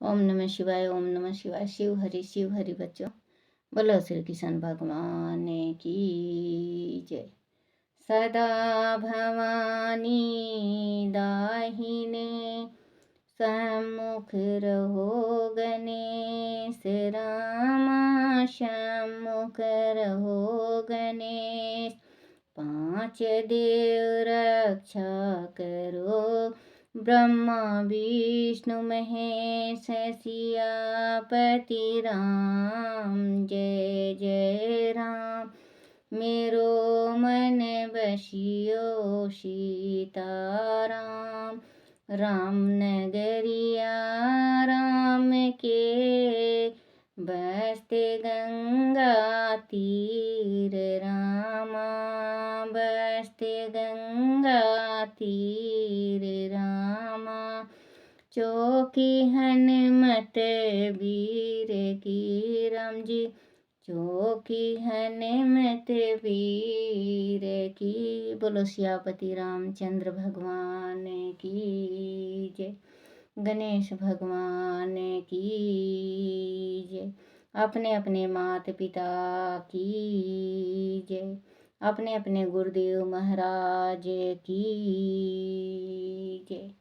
ओम नमः शिवाय, ओम नमः शिवाय। शिव हरि बच्चों। बोलो श्री कृष्ण भगवान की जय। सदा भवानी दाहिने सम्मुख रहो गणेश रामा, सम्मुख रहो गणेश। पांच देव रक्षा करो, ब्रह्मा विष्णु महेश सियापति राम। जय जय राम। मेरो मन बसियो सीताराम। राम नगरिया राम के, बसते गंगा तीर रामा, बसते गंगा तीर रामा। चौकी हनुमत वीर की राम जी, चौकी हनुमत वीर की। बोलो सियापति रामचंद्र भगवान की जय। गणेश भगवान की जय। अपने अपने माता पिता की जय। अपने अपने गुरुदेव महाराज की जय।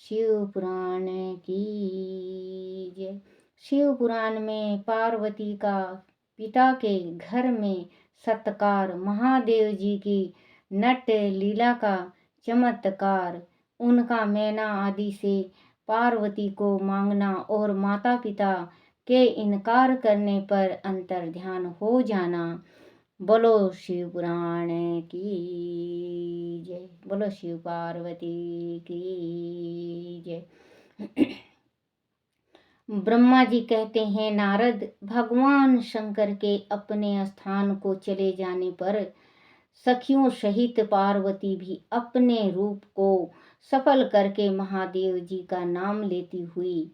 शिव पुराण की जय। शिव पुराण में पार्वती का पिता के घर में सत्कार, महादेव जी की नट लीला का चमत्कार, उनका मैना आदि से पार्वती को मांगना और माता पिता के इनकार करने पर अंतर ध्यान हो जाना। बोलो शिव पुराण की जय। बोलो शिव पार्वती की जय। ब्रह्मा जी कहते हैं, नारद, भगवान शंकर के अपने स्थान को चले जाने पर सखियों सहित पार्वती भी अपने रूप को सफल करके महादेव जी का नाम लेती हुई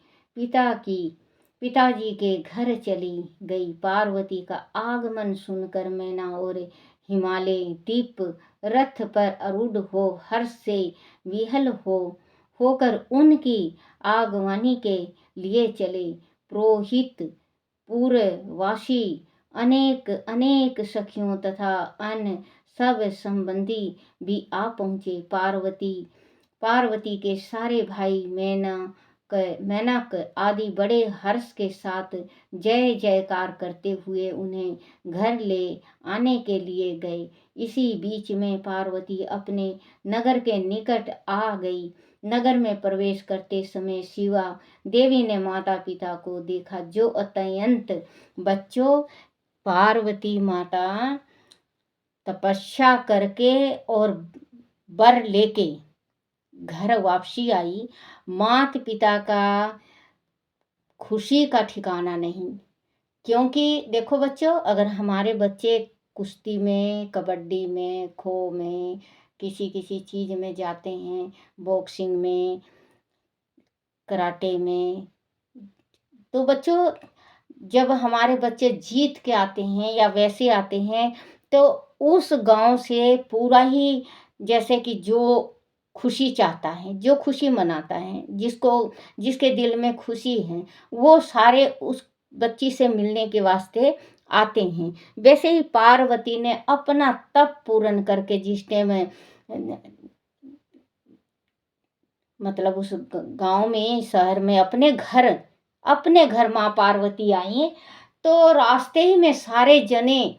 पिताजी के घर चली गई। पार्वती का आगमन सुनकर मैना और हिमालय दीप रथ पर आरूढ़ हो हर्ष से विह्वल होकर उनकी आगवानी के लिए चले। पुरोहित, पुरवासी, अनेक अनेक सखियों तथा अन्य सब संबंधी भी आ पहुँचे। पार्वती के सारे भाई मेनक आदि बड़े हर्ष के साथ जय जयकार करते हुए उन्हें घर ले आने के लिए गए। इसी बीच में पार्वती अपने नगर के निकट आ गई। नगर में प्रवेश करते समय शिवा देवी ने माता पिता को देखा, जो अत्यंत बच्चों पार्वती माता तपस्या करके और वर लेके घर वापसी आई। माता पिता का खुशी का ठिकाना नहीं। क्योंकि देखो बच्चों, अगर हमारे बच्चे कुश्ती में, कबड्डी में, खो में, किसी किसी चीज़ में जाते हैं, बॉक्सिंग में, कराटे में, तो बच्चों जब हमारे बच्चे जीत के आते हैं या वैसे आते हैं तो उस गांव से पूरा ही, जैसे कि जो खुशी चाहता है, जो खुशी मनाता है, जिसके दिल में खुशी है, वो सारे उस बच्ची से मिलने के वास्ते आते हैं। वैसे ही पार्वती ने अपना तप पूर्ण करके जिस टाइम मतलब उस गांव में, शहर में अपने घर माँ पार्वती आई, तो रास्ते ही में सारे जने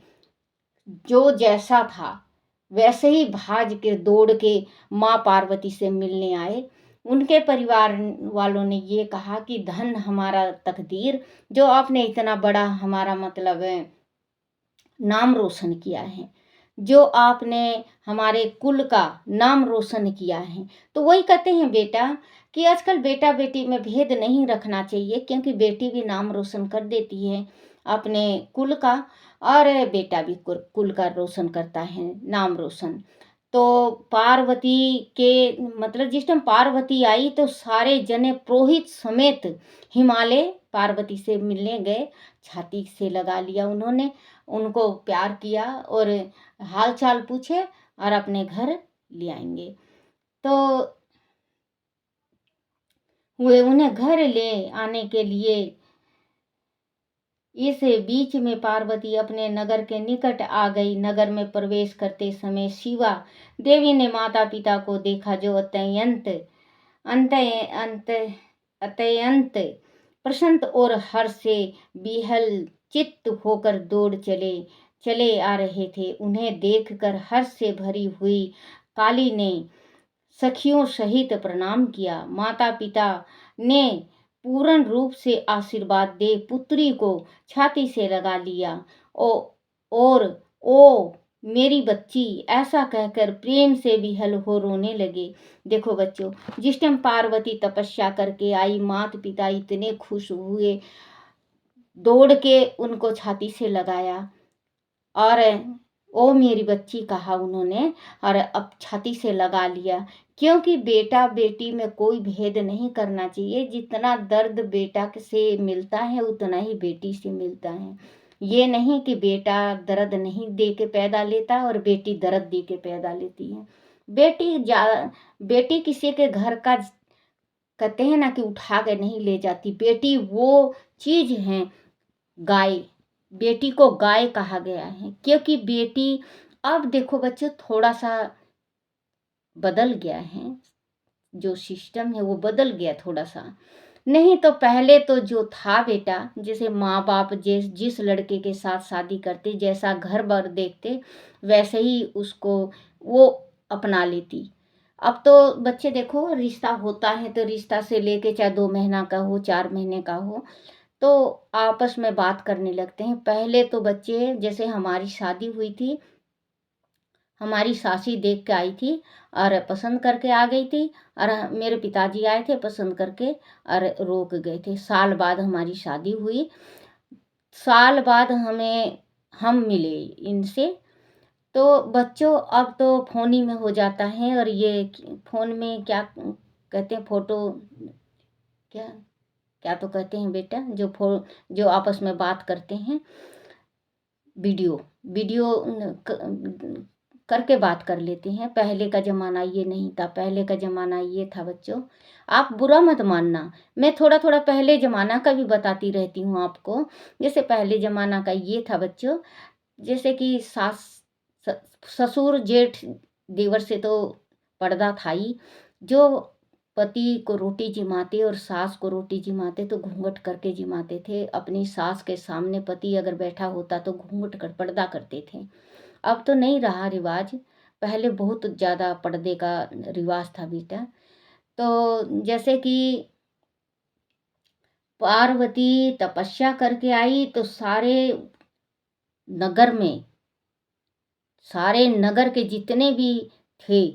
जो जैसा था वैसे ही भाज के दौड़ के माँ पार्वती से मिलने आए। उनके परिवार वालों ने ये कहा कि धन हमारा तकदीर, जो आपने इतना बड़ा हमारा मतलब नाम रोशन किया है, जो आपने हमारे कुल का नाम रोशन किया है। तो वही कहते हैं बेटा कि आजकल बेटा बेटी में भेद नहीं रखना चाहिए, क्योंकि बेटी भी नाम रोशन कर देती है अपने कुल का, और बेटा भी कुल का रोशन करता है, नाम रोशन। तो पार्वती के मतलब जिस टाइम पार्वती आई तो सारे जने पुरोहित समेत हिमालय पार्वती से मिलने गए। छाती से लगा लिया उन्होंने, उनको प्यार किया और हाल चाल पूछे और अपने घर ले आएंगे। तो हुए उन्हें घर ले आने के लिए। इस बीच में पार्वती अपने नगर के निकट आ गई। नगर में प्रवेश करते समय शिवा देवी ने माता पिता को देखा, जो अत्यंत अंत अंत अत्यंत प्रसन्न और हर्ष से विहल चित्त होकर दौड़ चले चले आ रहे थे। उन्हें देखकर हर्ष से भरी हुई काली ने सखियों सहित प्रणाम किया। माता पिता ने पूर्ण रूप से आशीर्वाद दे पुत्री को छाती से लगा लिया और ओ मेरी बच्ची ऐसा कहकर प्रेम से विहल हो रोने लगे। देखो बच्चों, जिस टाइम पार्वती तपस्या करके आई, माता पिता इतने खुश हुए, दौड़ के उनको छाती से लगाया और ओ मेरी बच्ची कहा उन्होंने, और अब छाती से लगा लिया। क्योंकि बेटा बेटी में कोई भेद नहीं करना चाहिए। जितना दर्द बेटा से मिलता है उतना ही बेटी से मिलता है। ये नहीं कि बेटा दर्द नहीं दे के पैदा लेता और बेटी दर्द दे के पैदा लेती है। बेटी किसी के घर का कहते हैं ना कि उठा के नहीं ले जाती। बेटी वो चीज है, गाय, बेटी को गाय कहा गया है। क्योंकि बेटी, अब देखो बच्चों, थोड़ा सा बदल गया है, जो सिस्टम है वो बदल गया थोड़ा सा। नहीं तो पहले तो जो था बेटा, जैसे माँ बाप जिस लड़के के साथ शादी करते, जैसा घर बार देखते, वैसे ही उसको वो अपना लेती। अब तो बच्चे देखो, रिश्ता होता है तो रिश्ता से लेके चाहे 2 महीना का हो, 4 महीने का हो, तो आपस में बात करने लगते हैं। पहले तो बच्चे, जैसे हमारी शादी हुई थी, हमारी सासी देख के आई थी और पसंद करके आ गई थी, और मेरे पिताजी आए थे पसंद करके और रोक गए थे। साल बाद हमारी शादी हुई, साल बाद हम मिले इनसे। तो बच्चों, अब तो फोन ही में हो जाता है, और ये फोन में क्या कहते हैं, फोटो, क्या क्या तो कहते हैं बेटा, जो आपस में बात करते हैं, वीडियो वीडियो करके बात कर लेते हैं। पहले का ज़माना ये नहीं था। पहले का ज़माना ये था बच्चों, आप बुरा मत मानना, मैं थोड़ा थोड़ा पहले ज़माना का भी बताती रहती हूँ आपको। जैसे पहले ज़माना का ये था बच्चों, जैसे कि ससुर जेठ देवर से तो पर्दा था ही। जो पति को रोटी जिमाते और सास को रोटी जिमाते तो घूंघट करके जिमाते थे। अपनी सास के सामने पति अगर बैठा होता तो घूंघट कर पर्दा करते थे। अब तो नहीं रहा रिवाज, पहले बहुत ज़्यादा पर्दे का रिवाज था बेटा। तो जैसे कि पार्वती तपस्या करके आई तो नगर में सारे नगर के जितने भी थे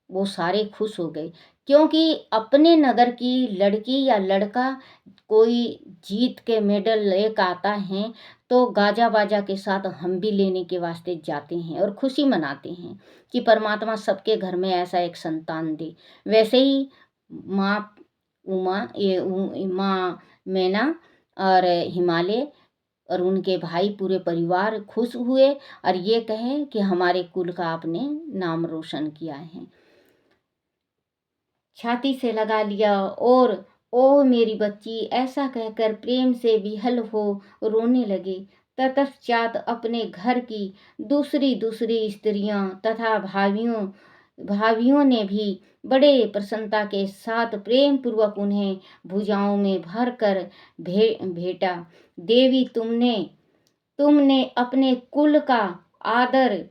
वो सारे खुश हो गए। क्योंकि अपने नगर की लड़की या लड़का कोई जीत के मेडल लेकर आता है तो गाजा बाजा के साथ हम भी लेने के वास्ते जाते हैं और खुशी मनाते हैं कि परमात्मा सबके घर में ऐसा एक संतान दे। वैसे ही माँ माँ मैना और हिमालय और उनके भाई पूरे परिवार खुश हुए और ये कहें कि हमारे कुल का आपने नाम रोशन किया है। छाती से लगा लिया और ओ मेरी बच्ची ऐसा कहकर प्रेम से विहल हो रोने लगे। तत्पश्चात अपने घर की दूसरी दूसरी स्त्रियां तथा भाभियों ने भी बड़े प्रसन्नता के साथ प्रेम पूर्वक उन्हें भुजाओं में भर कर भेटा। देवी तुमने अपने कुल का आदर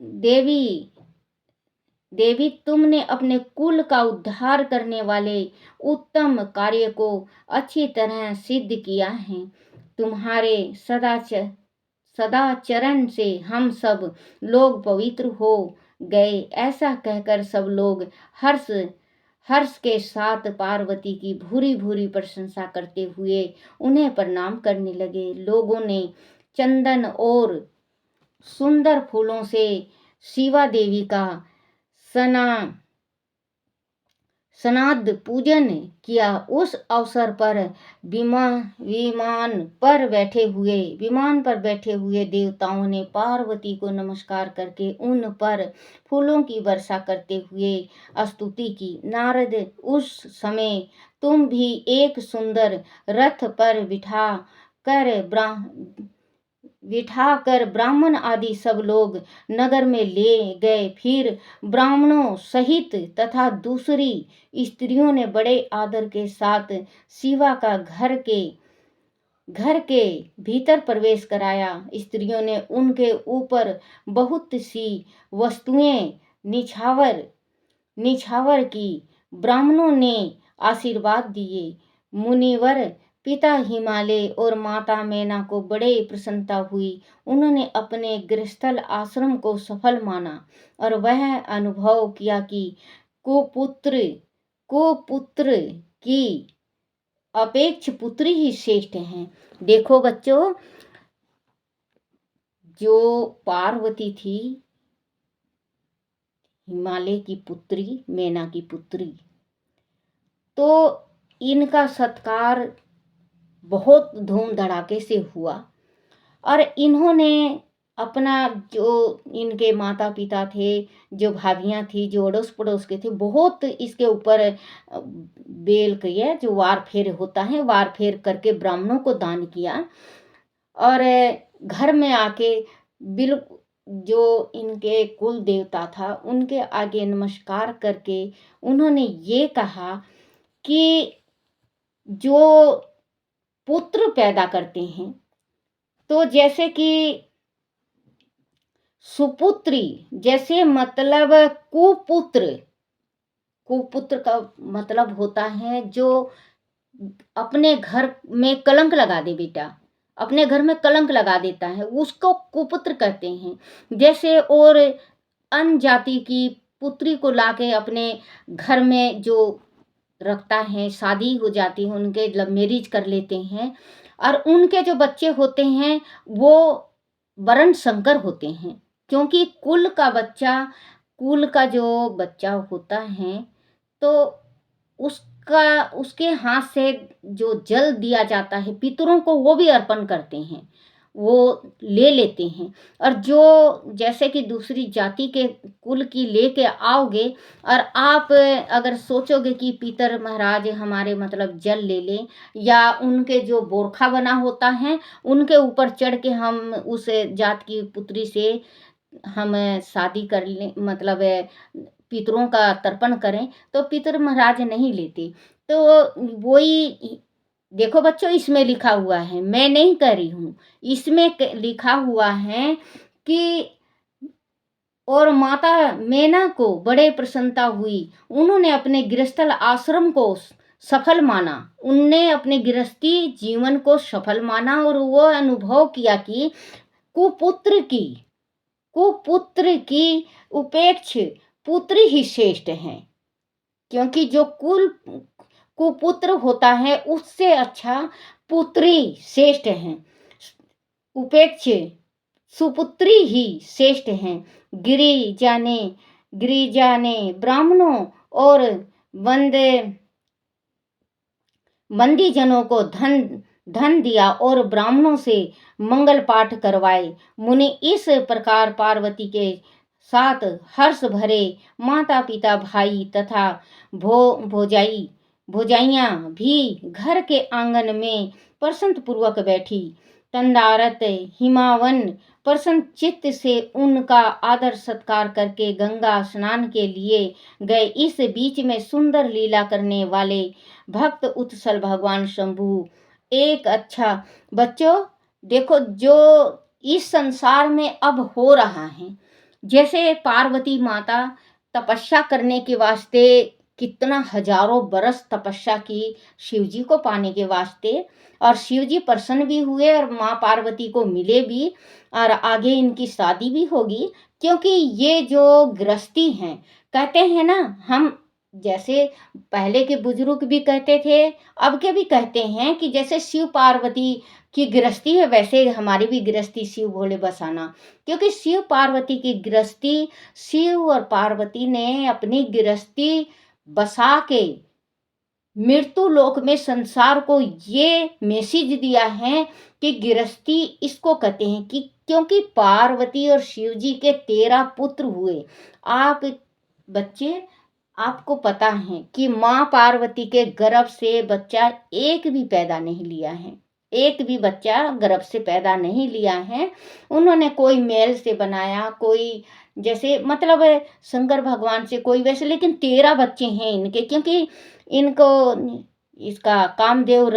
देवी देवी तुमने अपने कुल का उद्धार करने वाले उत्तम कार्य को अच्छी तरह सिद्ध किया है। तुम्हारे सदाचरण से हम सब लोग पवित्र हो गए। ऐसा कहकर सब लोग हर्ष हर्ष के साथ पार्वती की भूरी भूरी प्रशंसा करते हुए उन्हें प्रणाम करने लगे। लोगों ने चंदन और सुंदर फूलों से शिवा देवी का सना सनाद पूजन किया। उस अवसर पर विमान पर बैठे हुए देवताओं ने पार्वती को नमस्कार करके उन पर फूलों की वर्षा करते हुए स्तुति की। नारद, उस समय तुम भी एक सुंदर रथ पर बिठाकर ब्राह्मण आदि सब लोग नगर में ले गए। फिर ब्राह्मणों सहित तथा दूसरी स्त्रियों ने बड़े आदर के साथ शिवा का घर के भीतर प्रवेश कराया। स्त्रियों ने उनके ऊपर बहुत सी वस्तुएं निछावर की। ब्राह्मणों ने आशीर्वाद दिए। मुनिवर पिता हिमालय और माता मैना को बड़े प्रसन्नता हुई। उन्होंने अपने गृहस्थल आश्रम को सफल माना और वह अनुभव किया कि कुपुत्र की अपेक्ष पुत्री ही श्रेष्ठ हैं। देखो बच्चों, जो पार्वती थी, हिमालय की पुत्री, मैना की पुत्री, तो इनका सत्कार बहुत धूम धड़ाके से हुआ। और इन्होंने अपना, जो इनके माता पिता थे, जो भाभियां थी, जो अड़ोस पड़ोस के थे, बहुत इसके ऊपर बेल किया, जो वार फेर होता है, वार फेर करके ब्राह्मणों को दान किया। और घर में आके जो इनके कुल देवता था उनके आगे नमस्कार करके उन्होंने ये कहा कि जो पुत्र पैदा करते हैं, तो जैसे कि सुपुत्री, जैसे मतलब कुपुत्र का मतलब होता है जो अपने घर में कलंक लगा दे। बेटा अपने घर में कलंक लगा देता है, उसको कुपुत्र कहते हैं। जैसे और अन्य जाति की पुत्री को लाके अपने घर में जो रखता है, शादी हो जाती है, उनके लव मैरिज कर लेते हैं और उनके जो बच्चे होते हैं वो वर्ण संकर होते हैं। क्योंकि कुल का जो बच्चा होता है तो उसके हाथ से जो जल दिया जाता है पितरों को, वो भी अर्पण करते हैं, वो ले लेते हैं। और जो जैसे कि दूसरी जाति के कुल की लेके आओगे और आप अगर सोचोगे कि पितर महाराज हमारे मतलब जल ले लें, या उनके जो बोरखा बना होता है उनके ऊपर चढ़ के हम उस जात की पुत्री से हम शादी कर लें, मतलब पितरों का तर्पण करें, तो पितर महाराज नहीं लेते। तो वही देखो बच्चों, इसमें लिखा हुआ है, मैं नहीं कह रही हूँ, इसमें लिखा हुआ है कि और माता मैना को बड़े प्रसन्नता हुई। उन्होंने अपने गृहस्थल आश्रम को सफल माना, उनने अपने गृहस्थी जीवन को सफल माना और वो अनुभव किया कि कुपुत्र की उपेक्ष पुत्री ही श्रेष्ठ है। क्योंकि जो कुपुत्र होता है उससे अच्छा पुत्री श्रेष्ठ है, उपेक्ष सुपुत्री ही श्रेष्ठ है। गिरिजा ने ब्राह्मणों और बंदी जनों को धन दिया और ब्राह्मणों से मंगल पाठ करवाए। मुनि इस प्रकार पार्वती के साथ हर्ष भरे माता पिता भाई तथा भोजाइयां भी घर के आंगन में प्रसन्न पूर्वक बैठी। तंदारत हिमावन प्रसन्न चित्त से उनका आदर सत्कार करके गंगा स्नान के लिए गए। इस बीच में सुंदर लीला करने वाले भक्त उत्सल भगवान शंभु एक अच्छा, बच्चों देखो जो इस संसार में अब हो रहा है, जैसे पार्वती माता तपस्या करने के वास्ते कितना हजारों बरस तपस्या की शिव जी को पाने के वास्ते, और शिव जी प्रसन्न भी हुए और माँ पार्वती को मिले भी, और आगे इनकी शादी भी होगी। क्योंकि ये जो गृहस्थी हैं, कहते हैं ना, हम जैसे पहले के बुजुर्ग भी कहते थे, अब के भी कहते हैं कि जैसे शिव पार्वती की गृहस्थी है वैसे हमारी भी गृहस्थी शिव भोले बसाना। क्योंकि शिव पार्वती की गृहस्थी, शिव और पार्वती ने अपनी गृहस्थी बसा के मृत्यु लोक में संसार को ये मैसेज दिया है कि गृहस्थी इसको कहते हैं कि क्योंकि पार्वती और शिव जी के 13 पुत्र हुए। आप बच्चे, आपको पता है कि माँ पार्वती के गर्भ से बच्चा एक भी पैदा नहीं लिया है, एक भी बच्चा गर्भ से पैदा नहीं लिया है। उन्होंने कोई मेल से बनाया, कोई जैसे मतलब शंकर भगवान से कोई वैसे, लेकिन 13 बच्चे हैं इनके, क्योंकि इनको इसका कामदेव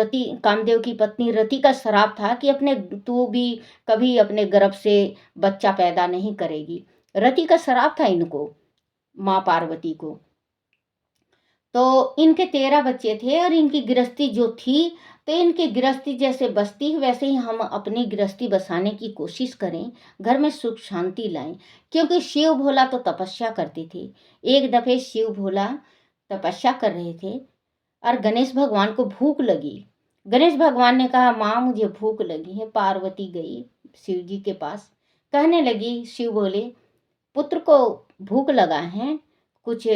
की पत्नी रति का श्राप था कि अपने तू भी कभी अपने गर्भ से बच्चा पैदा नहीं करेगी। रति का श्राप था इनको, माँ पार्वती को। तो इनके 13 बच्चे थे और इनकी गृहस्थी जो थी, तो इनकी गृहस्थी जैसे बसती है वैसे ही हम अपनी गृहस्थी बसाने की कोशिश करें, घर में सुख शांति लाएं। क्योंकि शिव भोला तो तपस्या करते थे। एक दफे शिव भोला तपस्या कर रहे थे और गणेश भगवान को भूख लगी। गणेश भगवान ने कहा, माँ मुझे भूख लगी है। पार्वती गई शिव जी के पास, कहने लगी, शिव बोले, पुत्र को भूख लगा है, कुछ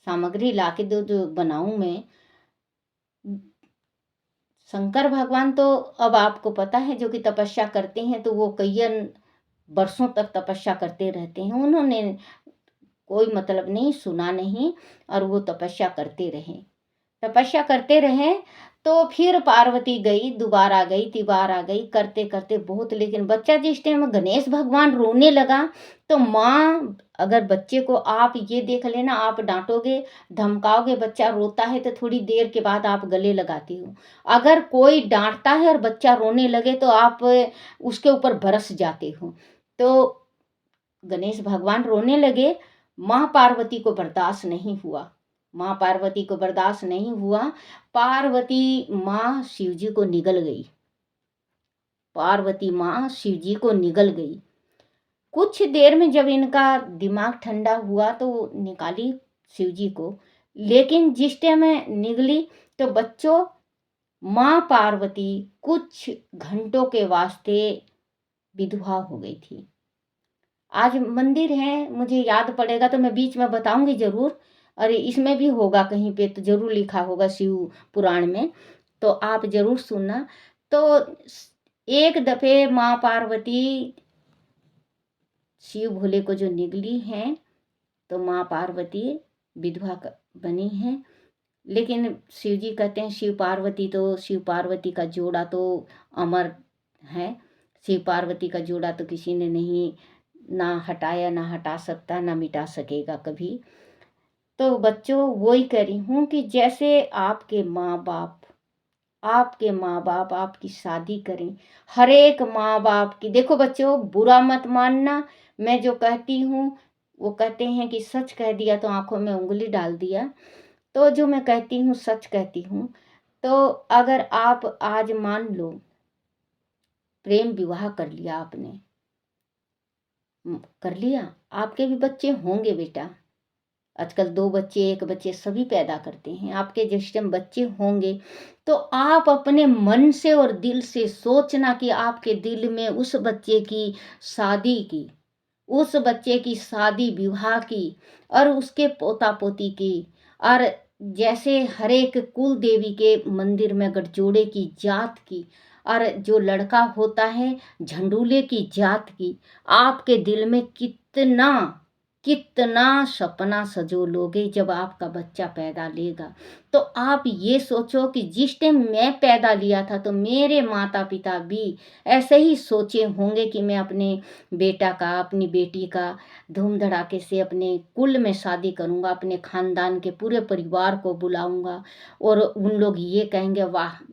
सामग्री ला के दो जो बनाऊं मैं। शंकर भगवान तो अब आपको पता है जो कि तपस्या करते हैं, तो वो कई वर्षों तक तपस्या करते रहते हैं। उन्होंने कोई मतलब नहीं सुना नहीं, और वो तपस्या करते रहे, तपस्या करते रहे। तो फिर पार्वती गई, दोबारा गई, तिबार आ गई, करते करते बहुत, लेकिन बच्चा जिस टाइम गणेश भगवान रोने लगा, तो माँ, अगर बच्चे को आप ये देख लेना, आप डांटोगे धमकाओगे, बच्चा रोता है तो थोड़ी देर के बाद आप गले लगाती हो। अगर कोई डांटता है और बच्चा रोने लगे तो आप उसके ऊपर बरस जाते हो। तो गणेश भगवान रोने लगे, माँ पार्वती को बर्दाश्त नहीं हुआ, माँ पार्वती को बर्दाश्त नहीं हुआ। पार्वती माँ शिव जी को निगल गई, पार्वती माँ शिव जी को निगल गई। कुछ देर में जब इनका दिमाग ठंडा हुआ तो निकाली शिव जी को, लेकिन जिस टाइम में निगली तो बच्चों, माँ पार्वती कुछ घंटों के वास्ते विधवा हो गई थी। आज मंदिर है, मुझे याद पड़ेगा तो मैं बीच में बताऊंगी जरूर, और इसमें भी होगा कहीं पे तो जरूर लिखा होगा शिव पुराण में, तो आप जरूर सुनना। तो एक दफे माँ पार्वती शिव भोले को जो निगली हैं, तो माँ पार्वती विधवा बनी हैं। लेकिन शिव जी कहते हैं, शिव पार्वती का जोड़ा तो अमर है, शिव पार्वती का जोड़ा तो किसी ने नहीं ना हटाया, ना हटा सकता, ना मिटा सकेगा कभी। तो बच्चों, वही कह रही हूँ कि जैसे आपके माँ बाप आपकी शादी करें, हर एक माँ बाप की, देखो बच्चों बुरा मत मानना, मैं जो कहती हूँ, वो कहते हैं कि सच कह दिया तो आंखों में उंगली डाल दिया, तो जो मैं कहती हूँ सच कहती हूँ। तो अगर आप आज मान लो प्रेम विवाह कर लिया आपने, कर लिया, आपके भी बच्चे होंगे बेटा, आजकल 2 बच्चे 1 बच्चे सभी पैदा करते हैं, आपके जिस टाइम बच्चे होंगे, तो आप अपने मन से और दिल से सोचना कि आपके दिल में उस बच्चे की शादी की, उस बच्चे की शादी विवाह की, और उसके पोता पोती की, और जैसे हर एक कुल देवी के मंदिर में गठजोड़े की जात की, और जो लड़का होता है झंडूले की जात की, आपके दिल में कितना कितना सपना सजो लोगे जब आपका बच्चा पैदा लेगा। तो आप ये सोचो कि जिस टाइम मैं पैदा लिया था तो मेरे माता पिता भी ऐसे ही सोचे होंगे कि मैं अपने बेटा का, अपनी बेटी का धूम धड़ाके से अपने कुल में शादी करूँगा, अपने खानदान के पूरे परिवार को बुलाऊंगा, और उन लोग ये कहेंगे, वाह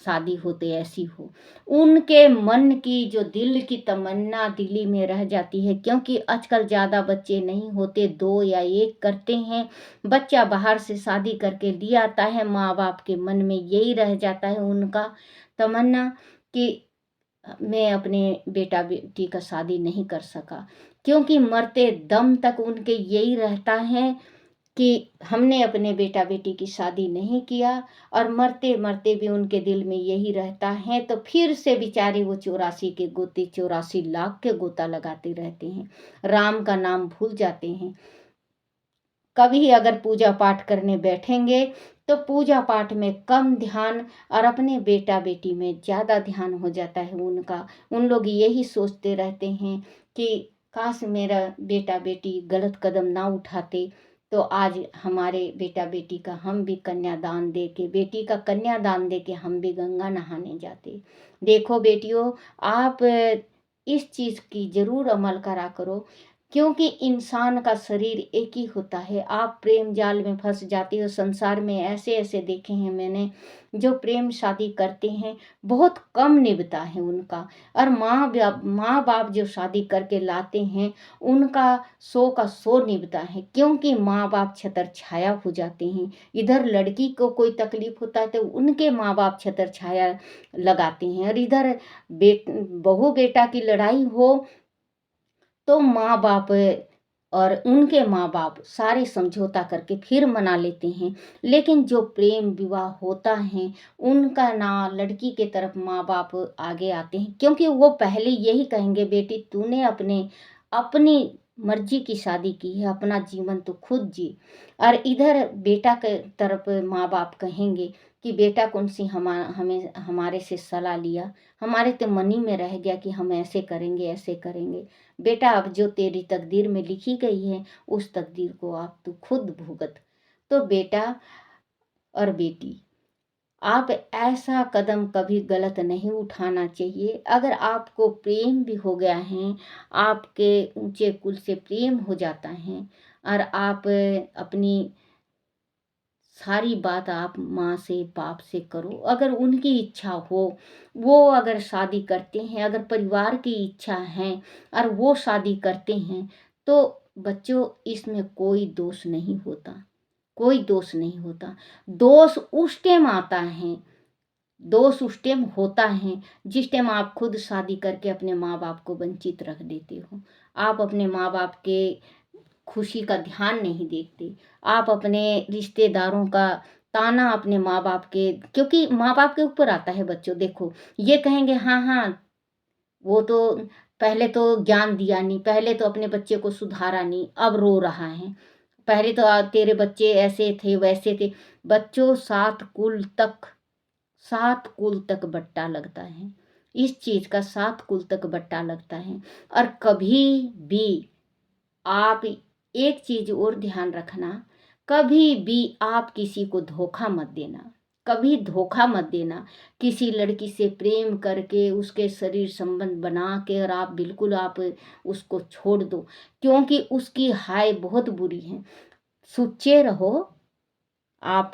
शादी होते ऐसी हो। उनके मन की जो दिल की तमन्ना दिल्ली में रह जाती है, क्योंकि आजकल ज़्यादा बच्चे नहीं होते, 2 या 1 करते हैं। बच्चा बाहर से शादी करके ले आता है, माँ बाप के मन में यही रह जाता है उनका तमन्ना कि मैं अपने बेटा बेटी का शादी नहीं कर सका, क्योंकि मरते दम तक उनके यही रहता है कि हमने अपने बेटा बेटी की शादी नहीं किया, और मरते मरते भी उनके दिल में यही रहता है। तो फिर से बेचारे वो 84 के गोते 84 लाख के गोता लगाते रहते हैं, राम का नाम भूल जाते हैं। कभी अगर पूजा पाठ करने बैठेंगे तो पूजा पाठ में कम ध्यान और अपने बेटा बेटी में ज़्यादा ध्यान हो जाता है उनका। उन लोग यही सोचते रहते हैं कि काश मेरा बेटा बेटी गलत कदम ना उठाते, तो आज हमारे बेटा बेटी का हम भी कन्यादान दे के, बेटी का कन्यादान दे के हम भी गंगा नहाने जाते। देखो बेटियों, आप इस चीज़ की ज़रूर अमल करा करो, क्योंकि इंसान का शरीर एक ही होता है। आप प्रेम जाल में फंस जाती हो। संसार में ऐसे ऐसे देखे हैं मैंने, जो प्रेम शादी करते हैं बहुत कम निभता है उनका। और माँ बाप जो शादी करके लाते हैं उनका 100 का 100 निभता है, क्योंकि माँ बाप छतर छाया हो जाते हैं। इधर लड़की को कोई तकलीफ होता है तो उनके माँ बाप छतर छाया लगाते हैं, और इधर बहू बेटा की लड़ाई हो तो माँ बाप और उनके माँ बाप सारे समझौता करके फिर मना लेते हैं। लेकिन जो प्रेम विवाह होता है उनका ना लड़की के तरफ माँ बाप आगे आते हैं, क्योंकि वो पहले यही कहेंगे बेटी तूने अपनी मर्जी की शादी की है, अपना जीवन तो खुद जी। और इधर बेटा के तरफ माँ बाप कहेंगे कि बेटा कौन सी हमें हमारे से सलाह लिया, हमारे तो मन ही में रह गया कि हम ऐसे करेंगे ऐसे करेंगे। बेटा अब जो तेरी तकदीर में लिखी गई है उस तकदीर को आप तू खुद भुगत। तो बेटा और बेटी, आप ऐसा कदम कभी गलत नहीं उठाना चाहिए। अगर आपको प्रेम भी हो गया है, आपके ऊंचे कुल से प्रेम हो जाता है, और आप अपनी सारी बात आप माँ से बाप से करो, अगर उनकी इच्छा हो, वो अगर शादी करते हैं, अगर परिवार की इच्छा है और वो शादी करते हैं, तो बच्चों इसमें कोई दोष नहीं होता, कोई दोष नहीं होता। दोष उस टाइम आता है, दोष उस टाइम होता है जिस टाइम आप खुद शादी करके अपने माँ बाप को वंचित रख देते हो। आप अपने माँ बाप के खुशी का ध्यान नहीं देखते, आप अपने रिश्तेदारों का ताना अपने माँ बाप के, क्योंकि माँ बाप के ऊपर आता है बच्चों। देखो ये कहेंगे हाँ हाँ, वो तो पहले तो ज्ञान दिया नहीं, पहले तो अपने बच्चे को सुधारा नहीं, अब रो रहा है। पहले तो तेरे बच्चे ऐसे थे वैसे थे। बच्चों 7 कुल तक बट्टा लगता है, इस चीज का 7 कुल तक बट्टा लगता है। और कभी भी आप एक चीज और ध्यान रखना, कभी भी आप किसी को धोखा मत देना, कभी धोखा मत देना। किसी लड़की से प्रेम करके उसके शरीर संबंध बना के और आप बिल्कुल आप उसको छोड़ दो, क्योंकि उसकी हाय बहुत बुरी है। सुच्चे रहो, आप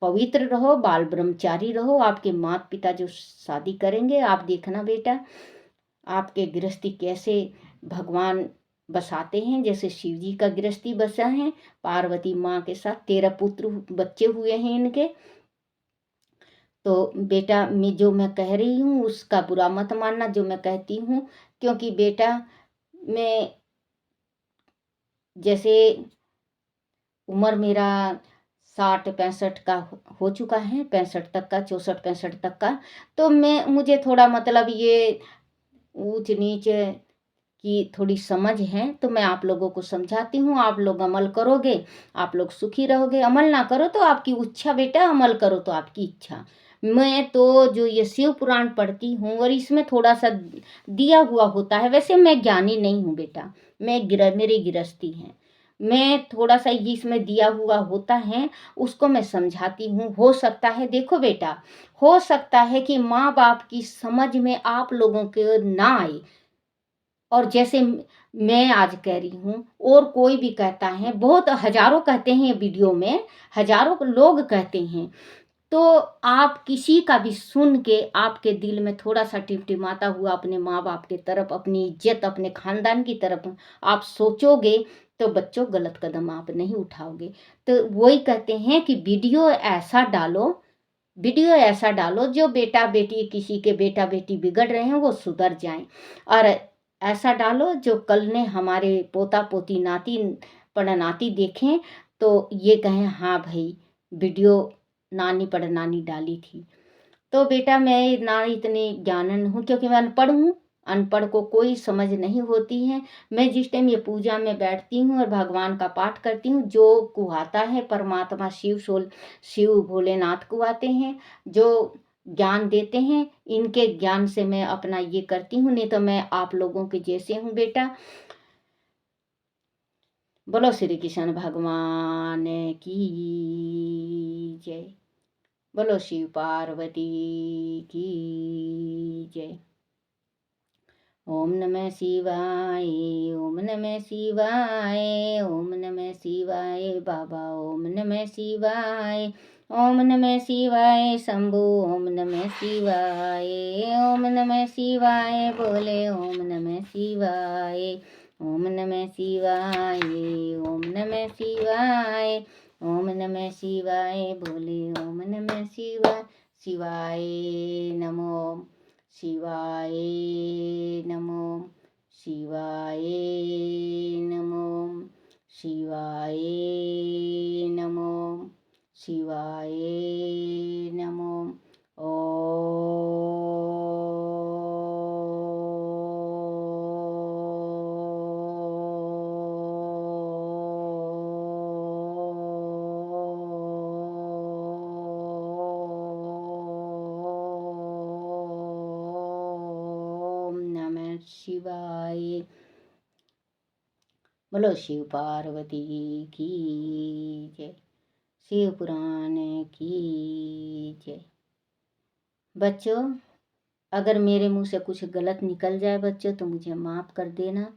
पवित्र रहो, बाल ब्रह्मचारी रहो। आपके माता पिता जो शादी करेंगे, आप देखना बेटा आपके गृहस्थी कैसे भगवान बसाते हैं, जैसे शिव जी का गृहस्थी बसा है पार्वती माँ के साथ। 13 पुत्र बच्चे हुए हैं इनके। तो बेटा मैं कह रही हूँ उसका बुरा मत मानना जो मैं कहती हूँ, क्योंकि बेटा मैं जैसे उम्र मेरा 60-65 का हो चुका है, 65 तक का, 64-65 तक का। तो मुझे थोड़ा मतलब ये ऊंच नीच की थोड़ी समझ है, तो मैं आप लोगों को समझाती हूँ। आप लोग अमल करोगे आप लोग सुखी रहोगे, अमल ना करो तो आपकी इच्छा बेटा, अमल करो तो आपकी इच्छा। मैं तो जो ये शिव पुराण पढ़ती हूँ और इसमें थोड़ा सा दिया हुआ होता है, वैसे मैं ज्ञानी नहीं हूँ बेटा, मेरी गृहस्थी है, मैं थोड़ा सा इसमें दिया हुआ होता है उसको मैं समझाती हूँ। हो सकता है देखो बेटा, हो सकता है कि माँ बाप की समझ में आप लोगों के ना आए, और जैसे मैं आज कह रही हूँ और कोई भी कहता है, बहुत हजारों कहते हैं वीडियो में, हजारों लोग कहते हैं। तो आप किसी का भी सुन के आपके दिल में थोड़ा सा टिमटिमाता हुआ अपने माँ बाप की तरफ, अपनी इज्जत अपने खानदान की तरफ आप सोचोगे, तो बच्चों गलत कदम आप नहीं उठाओगे। तो वही कहते हैं कि वीडियो ऐसा डालो जो बेटा बेटी, किसी के बेटा बेटी बिगड़ रहे हैं वो सुधर जाएं, और ऐसा डालो जो कल ने हमारे पोता पोती नाती पड़नाती देखें तो ये कहें हाँ भाई वीडियो नानी पड़नानी डाली थी। तो बेटा मैं ना इतनी ज्ञानन हूँ, क्योंकि मैं अनपढ़ हूँ, अनपढ़ को कोई समझ नहीं होती है। मैं जिस टाइम ये पूजा में बैठती हूँ और भगवान का पाठ करती हूँ, जो कुहाता है परमात्मा शिव भोलेनाथ कुहाते हैं, जो ज्ञान देते हैं, इनके ज्ञान से मैं अपना ये करती हूँ, नहीं तो मैं आप लोगों के जैसे हूँ बेटा। बोलो श्री कृष्ण भगवान की जय। बोलो शिव पार्वती की जय। ओम नमः शिवाय, ओम नमः शिवाय, ओम नमः शिवाय बाबा, ओम नमः शिवाय, ओम नमः शिवाय शंभु, ओम नमः शिवाय, ओम नमः शिवाय बोले, ओम नमः शिवाय, ओम नमः शिवाय, ओम नमः शिवाय, ओम नमः शिवाय बोले, ओम नमः शिवाय। शिवाय नमो, शिवाय नमो, शिवाय नमो, शिवाय नमो, शिवाय नमो। शिवाय। बोलो शिव पार्वती की जय। शिव पुराण की जय। बच्चों, अगर मेरे मुंह से कुछ गलत निकल जाए बच्चों तो मुझे माफ़ कर देना,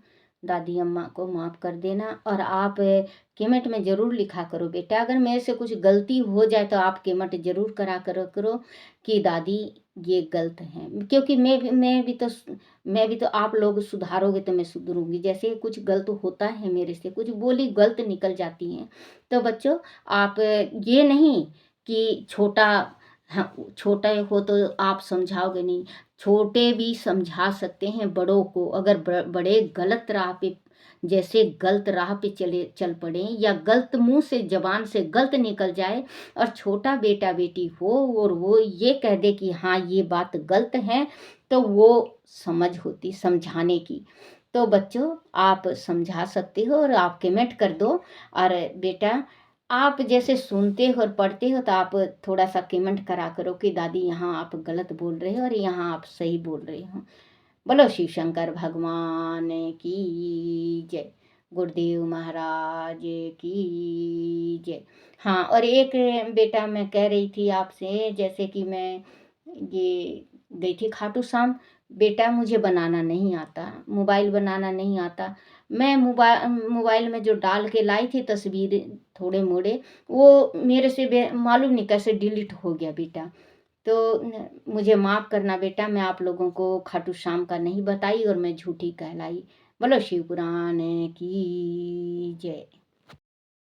दादी अम्मा को माफ़ कर देना। और आप कमेंट में ज़रूर लिखा करो बेटा, अगर मेरे से कुछ गलती हो जाए तो आप कमेंट ज़रूर करो कि दादी ये गलत है, क्योंकि मैं भी तो आप लोग सुधारोगे तो मैं सुधरूंगी। जैसे कुछ गलत होता है मेरे से, कुछ बोली गलत निकल जाती हैं, तो बच्चों आप ये नहीं कि छोटा, हाँ छोटा हो तो आप समझाओगे नहीं, छोटे भी समझा सकते हैं बड़ों को। अगर बड़े गलत राह पे, जैसे गलत राह पे चल पड़े, या गलत मुंह से जबान से गलत निकल जाए, और छोटा बेटा बेटी हो और वो ये कह दे कि हाँ ये बात गलत है, तो वो समझ होती समझाने की। तो बच्चों आप समझा सकते हो और आप कमेंट कर दो। और बेटा आप जैसे सुनते हो और पढ़ते हो तो आप थोड़ा सा कमेंट करा करो कि दादी यहाँ आप गलत बोल रहे हो और यहाँ आप सही बोल रहे हो। बोलो शिव शंकर भगवान की जय। गुरुदेव महाराज की जय। हाँ, और एक बेटा मैं कह रही थी आपसे, जैसे कि मैं ये गई थी खाटू श्याम। बेटा मुझे बनाना नहीं आता, मोबाइल बनाना नहीं आता। मैं मोबाइल में जो डाल के लाई थी तस्वीर थोड़े मोड़े, वो मेरे से मालूम नहीं कैसे डिलीट हो गया बेटा। तो मुझे माफ़ करना बेटा, मैं आप लोगों को खाटू श्याम का नहीं बताई और मैं झूठी कहलाई। बोलो शिव पुराण की जय।